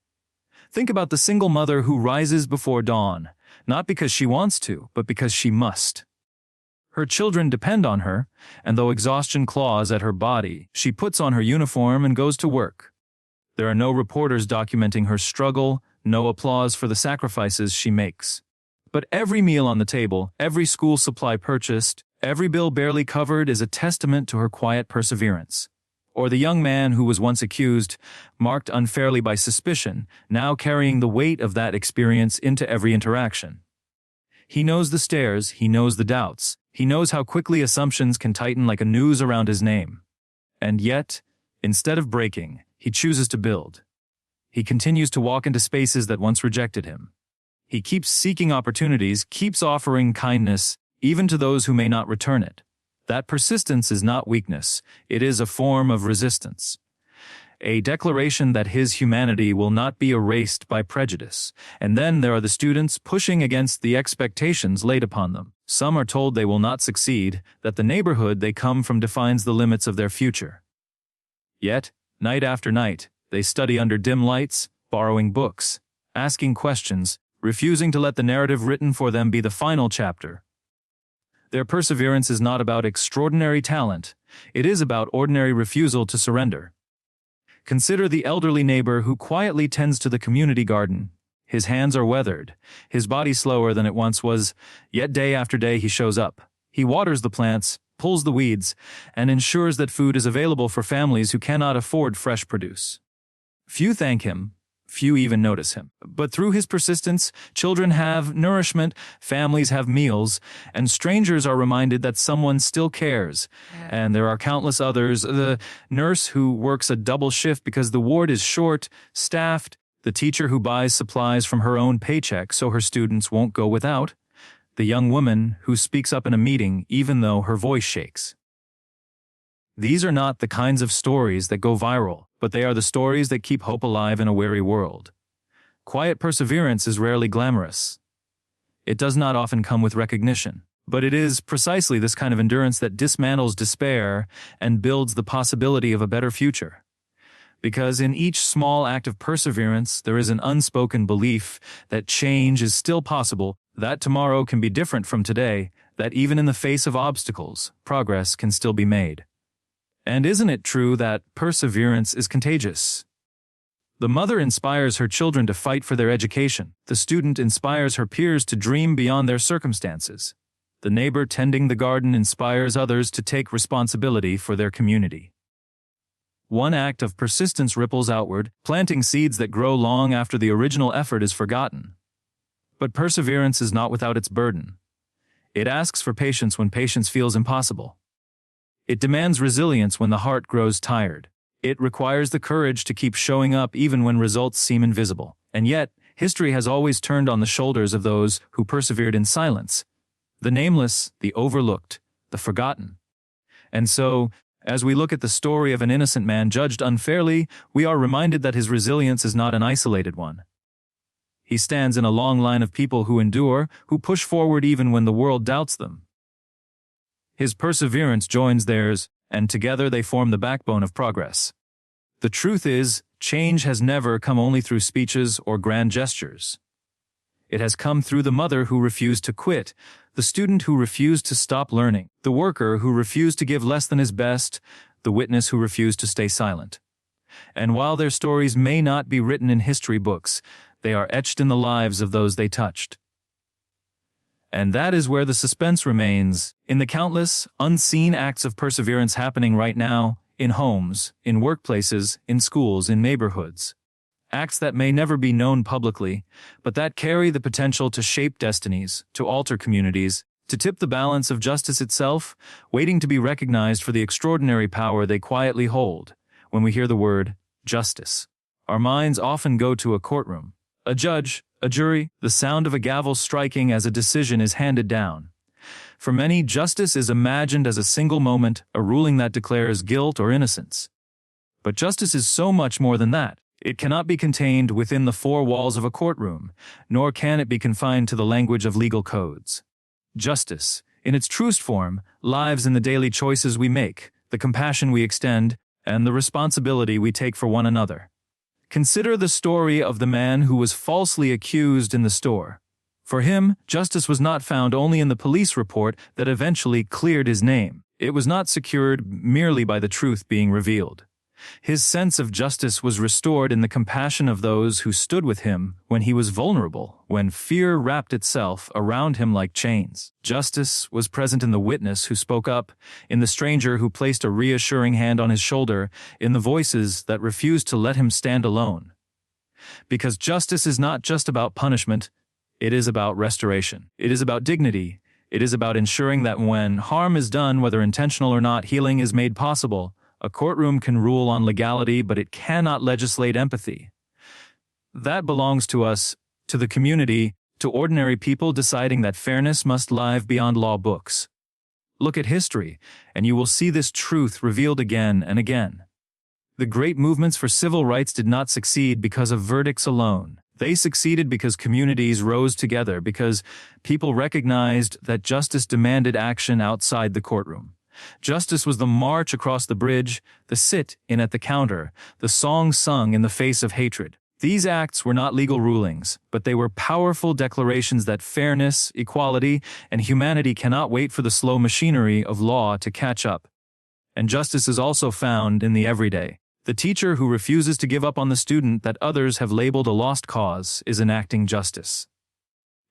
Think about the single mother who rises before dawn, not because she wants to, but because she must. Her children depend on her, and though exhaustion claws at her body, she puts on her uniform and goes to work. There are no reporters documenting her struggle, no applause for the sacrifices she makes. But every meal on the table, every school supply purchased, every bill barely covered is a testament to her quiet perseverance. Or the young man who was once accused, marked unfairly by suspicion, now carrying the weight of that experience into every interaction. He knows the stares, he knows the doubts, He knows how quickly assumptions can tighten like a noose around his name. And yet, instead of breaking, he chooses to build. He continues to walk into spaces that once rejected him. He keeps seeking opportunities, keeps offering kindness, even to those who may not return it. That persistence is not weakness, it is a form of resistance. A declaration that his humanity will not be erased by prejudice. And then there are the students pushing against the expectations laid upon them. Some are told they will not succeed, that the neighborhood they come from defines the limits of their future. Yet, night after night, they study under dim lights, borrowing books, asking questions, refusing to let the narrative written for them be the final chapter. Their perseverance is not about extraordinary talent, it is about ordinary refusal to surrender. Consider the elderly neighbor who quietly tends to the community garden. His hands are weathered, his body slower than it once was, yet day after day he shows up. He waters the plants, pulls the weeds, and ensures that food is available for families who cannot afford fresh produce. Few thank him, few even notice him. But through his persistence, children have nourishment, families have meals, and strangers are reminded that someone still cares. And there are countless others, the nurse who works a double shift because the ward is short-staffed, the teacher who buys supplies from her own paycheck so her students won't go without, the young woman who speaks up in a meeting even though her voice shakes. These are not the kinds of stories that go viral, but they are the stories that keep hope alive in a weary world. Quiet perseverance is rarely glamorous. It does not often come with recognition, but it is precisely this kind of endurance that dismantles despair and builds the possibility of a better future. Because in each small act of perseverance, there is an unspoken belief that change is still possible, that tomorrow can be different from today, that even in the face of obstacles, progress can still be made. And isn't it true that perseverance is contagious? The mother inspires her children to fight for their education. The student inspires her peers to dream beyond their circumstances. The neighbor tending the garden inspires others to take responsibility for their community. One act of persistence ripples outward, planting seeds that grow long after the original effort is forgotten. But perseverance is not without its burden. It asks for patience when patience feels impossible. It demands resilience when the heart grows tired. It requires the courage to keep showing up even when results seem invisible. And yet, history has always turned on the shoulders of those who persevered in silence. The nameless, the overlooked, the forgotten. And so, as we look at the story of an innocent man judged unfairly, we are reminded that his resilience is not an isolated one. He stands in a long line of people who endure, who push forward even when the world doubts them. His perseverance joins theirs, and together they form the backbone of progress. The truth is, change has never come only through speeches or grand gestures. It has come through the mother who refused to quit, the student who refused to stop learning, the worker who refused to give less than his best, the witness who refused to stay silent. And while their stories may not be written in history books, they are etched in the lives of those they touched. And that is where the suspense remains, in the countless, unseen acts of perseverance happening right now, in homes, in workplaces, in schools, in neighborhoods. Acts that may never be known publicly, but that carry the potential to shape destinies, to alter communities, to tip the balance of justice itself, waiting to be recognized for the extraordinary power they quietly hold. When we hear the word justice, our minds often go to a courtroom, a judge, a jury, the sound of a gavel striking as a decision is handed down. For many, justice is imagined as a single moment, a ruling that declares guilt or innocence. But justice is so much more than that. It cannot be contained within the four walls of a courtroom, nor can it be confined to the language of legal codes. Justice, in its truest form, lives in the daily choices we make, the compassion we extend, and the responsibility we take for one another. Consider the story of the man who was falsely accused in the store. For him, justice was not found only in the police report that eventually cleared his name. It was not secured merely by the truth being revealed. His sense of justice was restored in the compassion of those who stood with him when he was vulnerable, when fear wrapped itself around him like chains. Justice was present in the witness who spoke up, in the stranger who placed a reassuring hand on his shoulder, in the voices that refused to let him stand alone. Because justice is not just about punishment, it is about restoration. It is about dignity. It is about ensuring that when harm is done, whether intentional or not, healing is made possible. A courtroom can rule on legality, but it cannot legislate empathy. That belongs to us, to the community, to ordinary people deciding that fairness must live beyond law books. Look at history, and you will see this truth revealed again and again. The great movements for civil rights did not succeed because of verdicts alone. They succeeded because communities rose together, because people recognized that justice demanded action outside the courtroom. Justice was the march across the bridge, the sit-in at the counter, the song sung in the face of hatred. These acts were not legal rulings, but they were powerful declarations that fairness, equality, and humanity cannot wait for the slow machinery of law to catch up. And justice is also found in the everyday. The teacher who refuses to give up on the student that others have labeled a lost cause is enacting justice.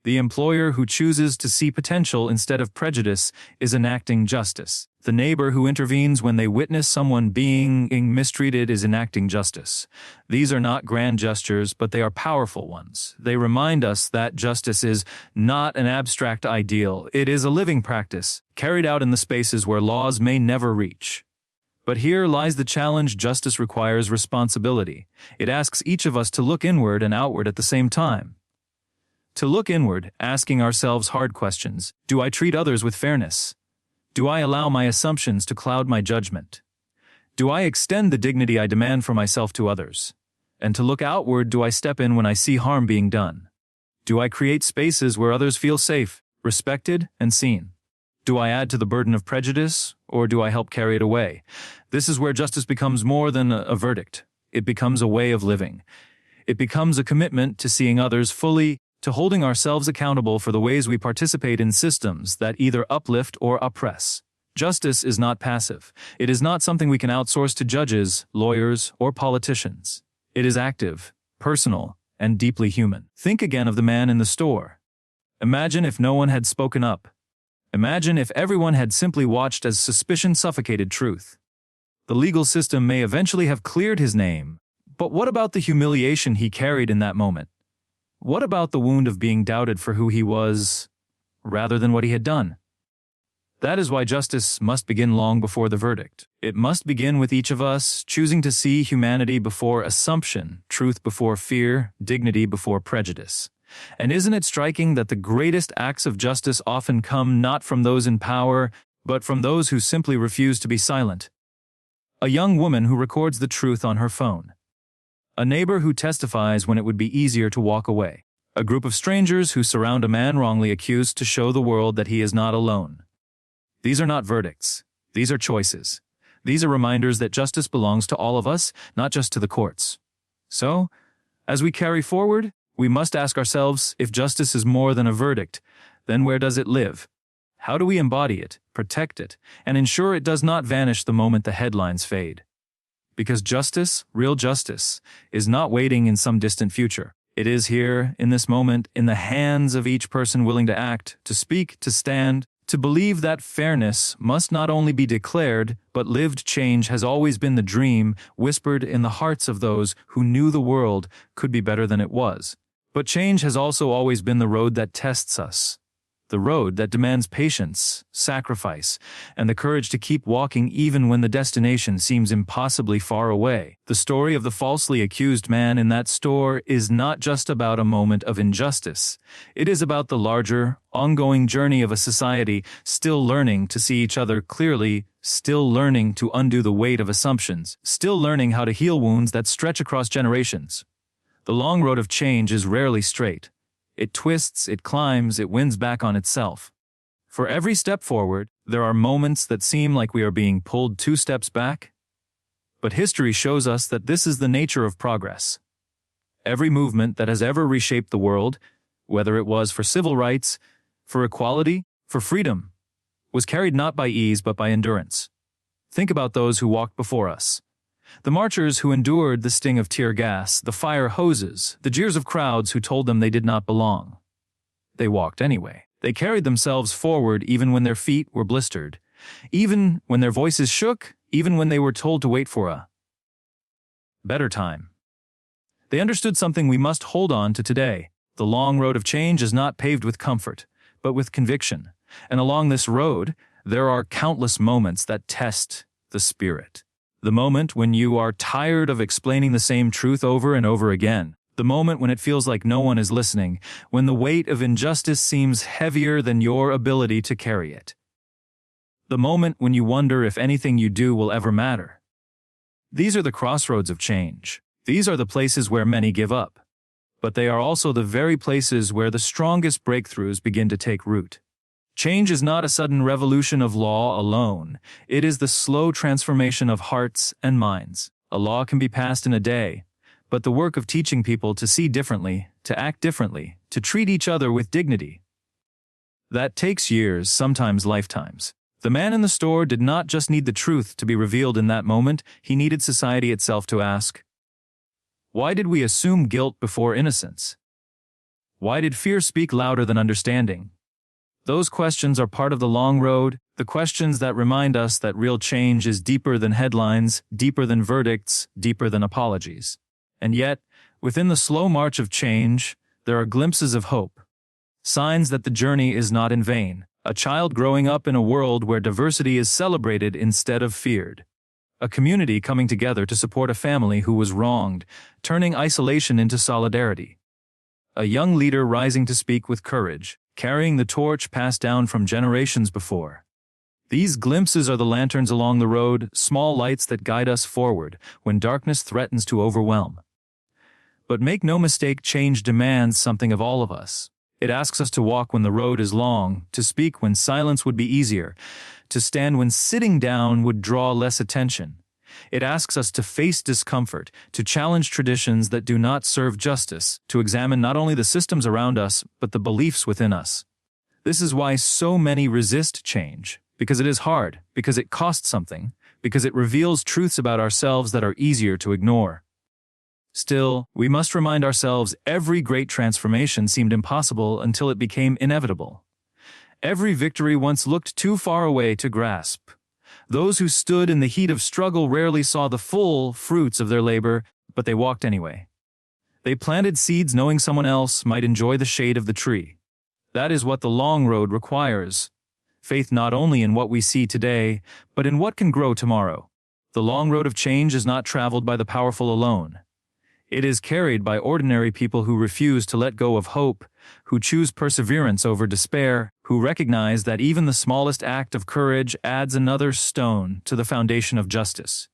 The employer who chooses to see potential instead of prejudice is enacting justice. The neighbor who intervenes when they witness someone being mistreated is enacting justice. These are not grand gestures, but they are powerful ones. They remind us that justice is not an abstract ideal. It is a living practice, carried out in the spaces where laws may never reach. But here lies the challenge. Justice requires responsibility. It asks each of us to look inward and outward at the same time. To look inward, asking ourselves hard questions. Do I treat others with fairness? Do I allow my assumptions to cloud my judgment? Do I extend the dignity I demand for myself to others? And to look outward, do I step in when I see harm being done? Do I create spaces where others feel safe, respected, and seen? Do I add to the burden of prejudice, or do I help carry it away? This is where justice becomes more than a verdict. It becomes a way of living. It becomes a commitment to seeing others fully, to holding ourselves accountable for the ways we participate in systems that either uplift or oppress. Justice is not passive. It is not something we can outsource to judges, lawyers, or politicians. It is active, personal, and deeply human. Think again of the man in the store. Imagine if no one had spoken up. Imagine if everyone had simply watched as suspicion suffocated truth. The legal system may eventually have cleared his name, but what about the humiliation he carried in that moment? What about the wound of being doubted for who he was, rather than what he had done? That is why justice must begin long before the verdict. It must begin with each of us choosing to see humanity before assumption, truth before fear, dignity before prejudice. And isn't it striking that the greatest acts of justice often come not from those in power, but from those who simply refuse to be silent? A young woman who records the truth on her phone. A neighbor who testifies when it would be easier to walk away. A group of strangers who surround a man wrongly accused to show the world that he is not alone. These are not verdicts. These are choices. These are reminders that justice belongs to all of us, not just to the courts. So, as we carry forward, we must ask ourselves, if justice is more than a verdict, then where does it live? How do we embody it, protect it, and ensure it does not vanish the moment the headlines fade? Because justice, real justice, is not waiting in some distant future. It is here, in this moment, in the hands of each person willing to act, to speak, to stand, to believe that fairness must not only be declared, but lived. Change has always been the dream whispered in the hearts of those who knew the world could be better than it was. But change has also always been the road that tests us, the road that demands patience, sacrifice, and the courage to keep walking even when the destination seems impossibly far away. The story of the falsely accused man in that store is not just about a moment of injustice. It is about the larger, ongoing journey of a society still learning to see each other clearly, still learning to undo the weight of assumptions, still learning how to heal wounds that stretch across generations. The long road of change is rarely straight. It twists, it climbs, it wins back on itself. For every step forward, there are moments that seem like we are being pulled 2 steps back. But history shows us that this is the nature of progress. Every movement that has ever reshaped the world, whether it was for civil rights, for equality, for freedom, was carried not by ease but by endurance. Think about those who walked before us. The marchers who endured the sting of tear gas, the fire hoses, the jeers of crowds who told them they did not belong. They walked anyway. They carried themselves forward even when their feet were blistered, even when their voices shook, even when they were told to wait for a better time. They understood something we must hold on to today. The long road of change is not paved with comfort, but with conviction. And along this road, there are countless moments that test the spirit. The moment when you are tired of explaining the same truth over and over again. The moment when it feels like no one is listening, when the weight of injustice seems heavier than your ability to carry it. The moment when you wonder if anything you do will ever matter. These are the crossroads of change. These are the places where many give up. But they are also the very places where the strongest breakthroughs begin to take root. Change is not a sudden revolution of law alone. It is the slow transformation of hearts and minds. A law can be passed in a day, but the work of teaching people to see differently, to act differently, to treat each other with dignity, that takes years, sometimes lifetimes. The man in the store did not just need the truth to be revealed in that moment, he needed society itself to ask, why did we assume guilt before innocence? Why did fear speak louder than understanding? Those questions are part of the long road, the questions that remind us that real change is deeper than headlines, deeper than verdicts, deeper than apologies. And yet, within the slow march of change, there are glimpses of hope. Signs that the journey is not in vain. A child growing up in a world where diversity is celebrated instead of feared. A community coming together to support a family who was wronged, turning isolation into solidarity. A young leader rising to speak with courage, carrying the torch passed down from generations before. These glimpses are the lanterns along the road, small lights that guide us forward when darkness threatens to overwhelm. But make no mistake, change demands something of all of us. It asks us to walk when the road is long, to speak when silence would be easier, to stand when sitting down would draw less attention. It asks us to face discomfort, to challenge traditions that do not serve justice, to examine not only the systems around us, but the beliefs within us. This is why so many resist change, because it is hard, because it costs something, because it reveals truths about ourselves that are easier to ignore. Still, we must remind ourselves every great transformation seemed impossible until it became inevitable. Every victory once looked too far away to grasp. Those who stood in the heat of struggle rarely saw the full fruits of their labor, but they walked anyway. They planted seeds knowing someone else might enjoy the shade of the tree. That is what the long road requires. Faith not only in what we see today, but in what can grow tomorrow. The long road of change is not traveled by the powerful alone. It is carried by ordinary people who refuse to let go of hope, who choose perseverance over despair, who recognize that even the smallest act of courage adds another stone to the foundation of justice.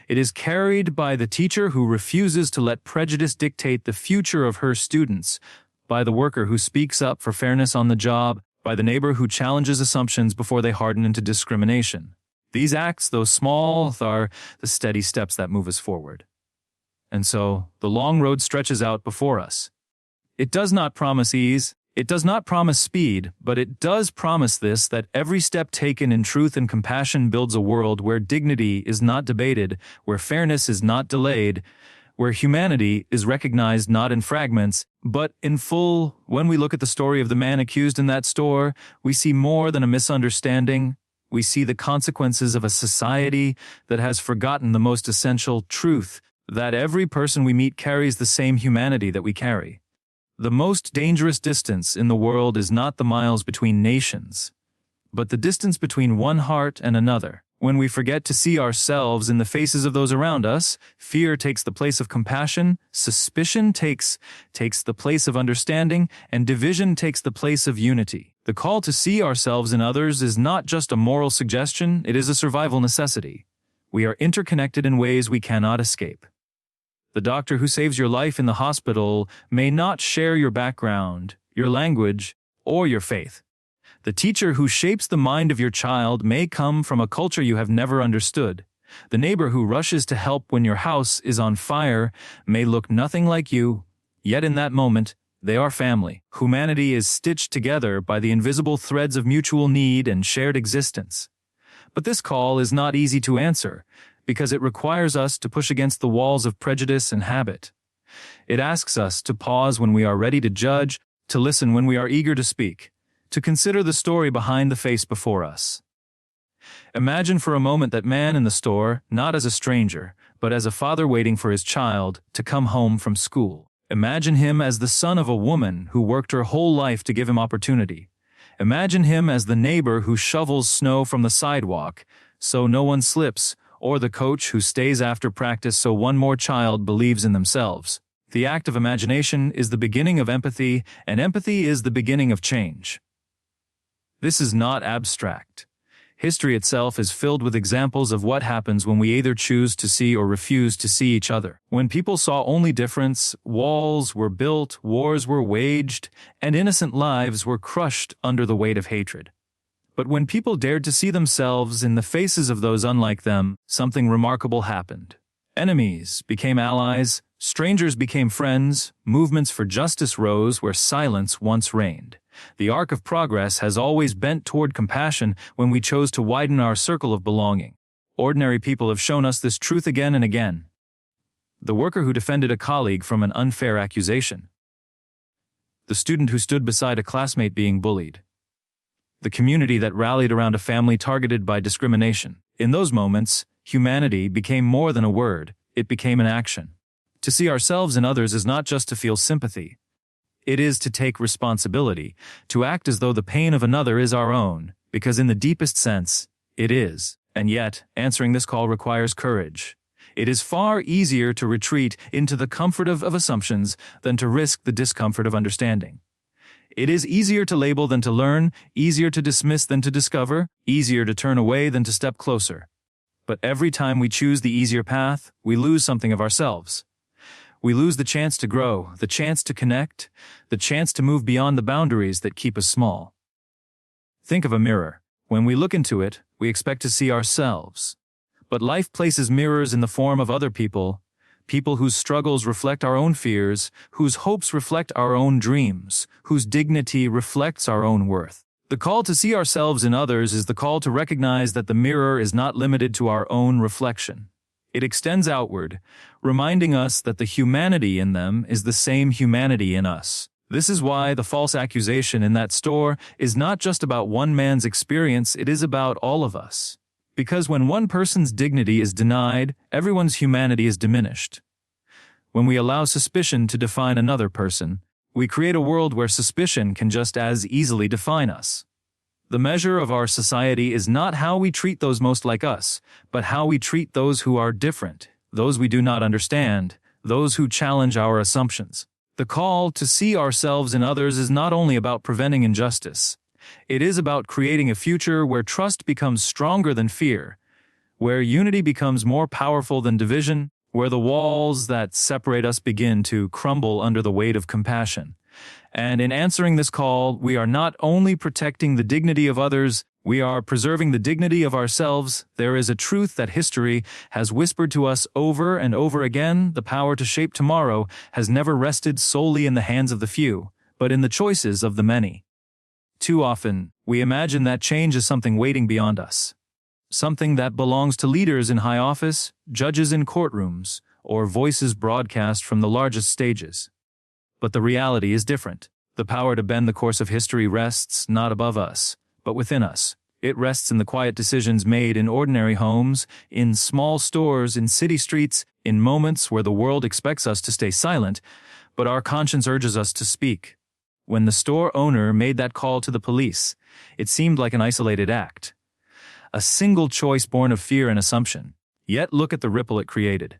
It is carried by the teacher who refuses to let prejudice dictate the future of her students, by the worker who speaks up for fairness on the job, by the neighbor who challenges assumptions before they harden into discrimination. These acts, though small, are the steady steps that move us forward. And so, the long road stretches out before us. It does not promise ease, it does not promise speed, but it does promise this, that every step taken in truth and compassion builds a world where dignity is not debated, where fairness is not delayed, where humanity is recognized not in fragments, but in full. When we look at the story of the man accused in that store, we see more than a misunderstanding. We see the consequences of a society that has forgotten the most essential truth, that every person we meet carries the same humanity that we carry. The most dangerous distance in the world is not the miles between nations, but the distance between one heart and another. When we forget to see ourselves in the faces of those around us, fear takes the place of compassion, suspicion takes the place of understanding, and division takes the place of unity. The call to see ourselves in others is not just a moral suggestion, it is a survival necessity. We are interconnected in ways we cannot escape. The doctor who saves your life in the hospital may not share your background, your language, or your faith. The teacher who shapes the mind of your child may come from a culture you have never understood. The neighbor who rushes to help when your house is on fire may look nothing like you, yet in that moment, they are family. Humanity is stitched together by the invisible threads of mutual need and shared existence. But this call is not easy to answer, because it requires us to push against the walls of prejudice and habit. It asks us to pause when we are ready to judge, to listen when we are eager to speak, to consider the story behind the face before us. Imagine for a moment that man in the store, not as a stranger, but as a father waiting for his child to come home from school. Imagine him as the son of a woman who worked her whole life to give him opportunity. Imagine him as the neighbor who shovels snow from the sidewalk so no one slips, or the coach who stays after practice so one more child believes in themselves. The act of imagination is the beginning of empathy, and empathy is the beginning of change. This is not abstract. History itself is filled with examples of what happens when we either choose to see or refuse to see each other. When people saw only difference, walls were built, wars were waged, and innocent lives were crushed under the weight of hatred. But when people dared to see themselves in the faces of those unlike them, something remarkable happened. Enemies became allies, strangers became friends, movements for justice rose where silence once reigned. The arc of progress has always bent toward compassion when we chose to widen our circle of belonging. Ordinary people have shown us this truth again and again. The worker who defended a colleague from an unfair accusation. The student who stood beside a classmate being bullied. The community that rallied around a family targeted by discrimination. In those moments, humanity became more than a word, it became an action. To see ourselves in others is not just to feel sympathy. It is to take responsibility, to act as though the pain of another is our own, because in the deepest sense, it is. And yet, answering this call requires courage. It is far easier to retreat into the comfort of assumptions than to risk the discomfort of understanding. It is easier to label than to learn, easier to dismiss than to discover, easier to turn away than to step closer. But every time we choose the easier path, we lose something of ourselves. We lose the chance to grow, the chance to connect, the chance to move beyond the boundaries that keep us small. Think of a mirror. When we look into it, we expect to see ourselves. But life places mirrors in the form of other people, people whose struggles reflect our own fears, whose hopes reflect our own dreams, whose dignity reflects our own worth. The call to see ourselves in others is the call to recognize that the mirror is not limited to our own reflection. It extends outward, reminding us that the humanity in them is the same humanity in us. This is why the false accusation in that store is not just about one man's experience, it is about all of us. Because when one person's dignity is denied, everyone's humanity is diminished. When we allow suspicion to define another person, we create a world where suspicion can just as easily define us. The measure of our society is not how we treat those most like us, but how we treat those who are different, those we do not understand, those who challenge our assumptions. The call to see ourselves in others is not only about preventing injustice. It is about creating a future where trust becomes stronger than fear, where unity becomes more powerful than division, where the walls that separate us begin to crumble under the weight of compassion. And in answering this call, we are not only protecting the dignity of others, we are preserving the dignity of ourselves. There is a truth that history has whispered to us over and over again. The power to shape tomorrow has never rested solely in the hands of the few, but in the choices of the many. Too often, we imagine that change is something waiting beyond us. Something that belongs to leaders in high office, judges in courtrooms, or voices broadcast from the largest stages. But the reality is different. The power to bend the course of history rests not above us, but within us. It rests in the quiet decisions made in ordinary homes, in small stores, in city streets, in moments where the world expects us to stay silent, but our conscience urges us to speak. When the store owner made that call to the police, it seemed like an isolated act. A single choice born of fear and assumption. Yet look at the ripple it created.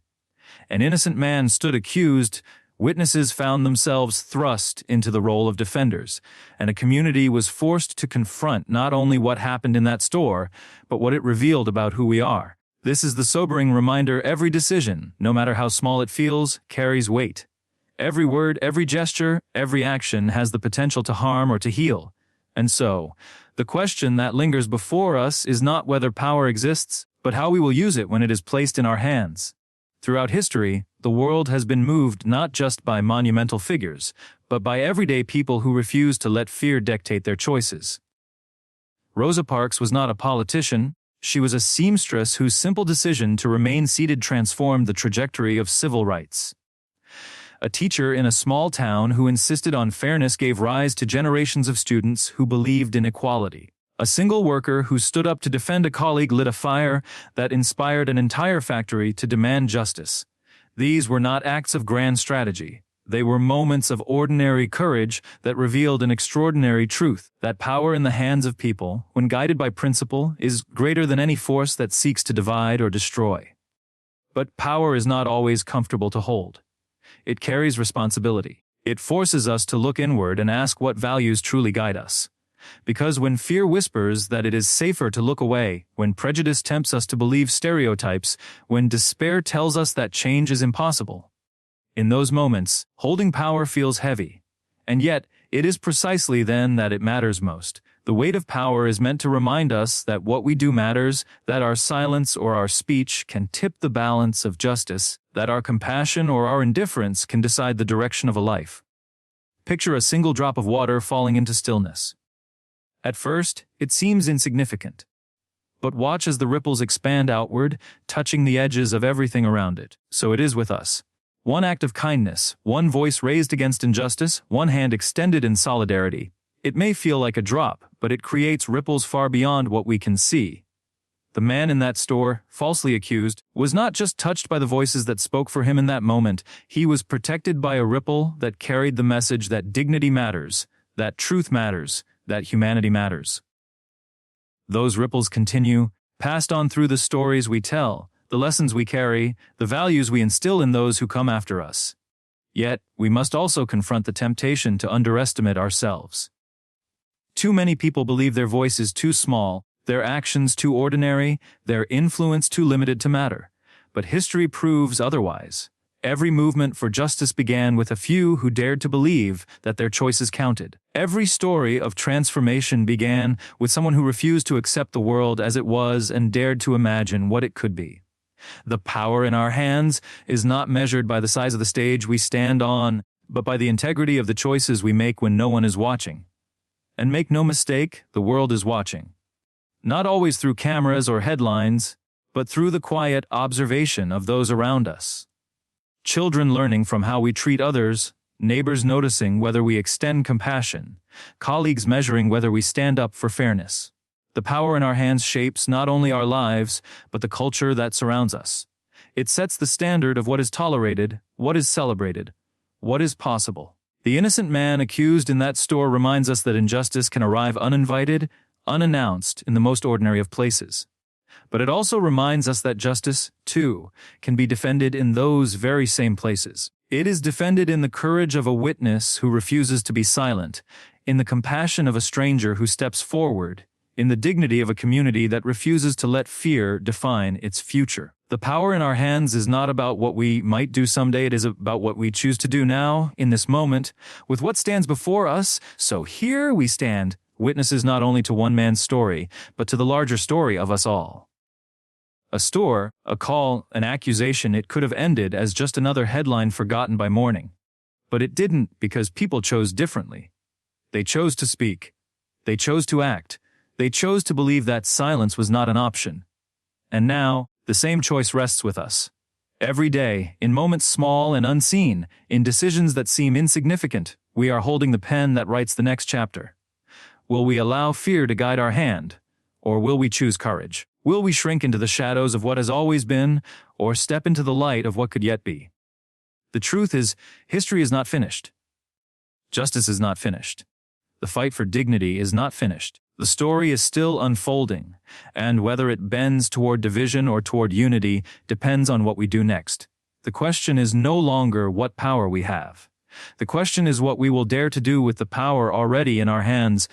An innocent man stood accused, witnesses found themselves thrust into the role of defenders, and a community was forced to confront not only what happened in that store, but what it revealed about who we are. This is the sobering reminder: every decision, no matter how small it feels, carries weight. Every word, every gesture, every action has the potential to harm or to heal. And so, the question that lingers before us is not whether power exists, but how we will use it when it is placed in our hands. Throughout history, the world has been moved not just by monumental figures, but by everyday people who refuse to let fear dictate their choices. Rosa Parks was not a politician. She was a seamstress whose simple decision to remain seated transformed the trajectory of civil rights. A teacher in a small town who insisted on fairness gave rise to generations of students who believed in equality. A single worker who stood up to defend a colleague lit a fire that inspired an entire factory to demand justice. These were not acts of grand strategy. They were moments of ordinary courage that revealed an extraordinary truth, that power in the hands of people, when guided by principle, is greater than any force that seeks to divide or destroy. But power is not always comfortable to hold. It carries responsibility. It forces us to look inward and ask what values truly guide us. Because when fear whispers that it is safer to look away, when prejudice tempts us to believe stereotypes, when despair tells us that change is impossible, in those moments, holding power feels heavy. And yet, it is precisely then that it matters most. The weight of power is meant to remind us that what we do matters, that our silence or our speech can tip the balance of justice, that our compassion or our indifference can decide the direction of a life. Picture a single drop of water falling into stillness. At first, it seems insignificant. But watch as the ripples expand outward, touching the edges of everything around it. So it is with us. One act of kindness, one voice raised against injustice, one hand extended in solidarity. It may feel like a drop, but it creates ripples far beyond what we can see. The man in that store, falsely accused, was not just touched by the voices that spoke for him in that moment. He was protected by a ripple that carried the message that dignity matters, that truth matters, that humanity matters. Those ripples continue, passed on through the stories we tell, the lessons we carry, the values we instill in those who come after us. Yet, we must also confront the temptation to underestimate ourselves. Too many people believe their voice is too small, their actions too ordinary, their influence too limited to matter. But history proves otherwise. Every movement for justice began with a few who dared to believe that their choices counted. Every story of transformation began with someone who refused to accept the world as it was and dared to imagine what it could be. The power in our hands is not measured by the size of the stage we stand on, but by the integrity of the choices we make when no one is watching. And make no mistake, the world is watching. Not always through cameras or headlines, but through the quiet observation of those around us. Children learning from how we treat others, neighbors noticing whether we extend compassion, colleagues measuring whether we stand up for fairness. The power in our hands shapes not only our lives, but the culture that surrounds us. It sets the standard of what is tolerated, what is celebrated, what is possible. The innocent man accused in that store reminds us that injustice can arrive uninvited, unannounced in the most ordinary of places. But it also reminds us that justice, too, can be defended in those very same places. It is defended in the courage of a witness who refuses to be silent, in the compassion of a stranger who steps forward, in the dignity of a community that refuses to let fear define its future. The power in our hands is not about what we might do someday, it is about what we choose to do now, in this moment, with what stands before us. So here we stand, witnesses not only to one man's story, but to the larger story of us all. A store, a call, an accusation, it could have ended as just another headline forgotten by morning. But it didn't, because people chose differently. They chose to speak. They chose to act. They chose to believe that silence was not an option. And now, the same choice rests with us. Every day, in moments small and unseen, in decisions that seem insignificant, we are holding the pen that writes the next chapter. Will we allow fear to guide our hand? Or will we choose courage? Will we shrink into the shadows of what has always been, or step into the light of what could yet be? The truth is, history is not finished. Justice is not finished. The fight for dignity is not finished. The story is still unfolding, and whether it bends toward division or toward unity depends on what we do next. The question is no longer what power we have. The question is what we will dare to do with the power already in our hands,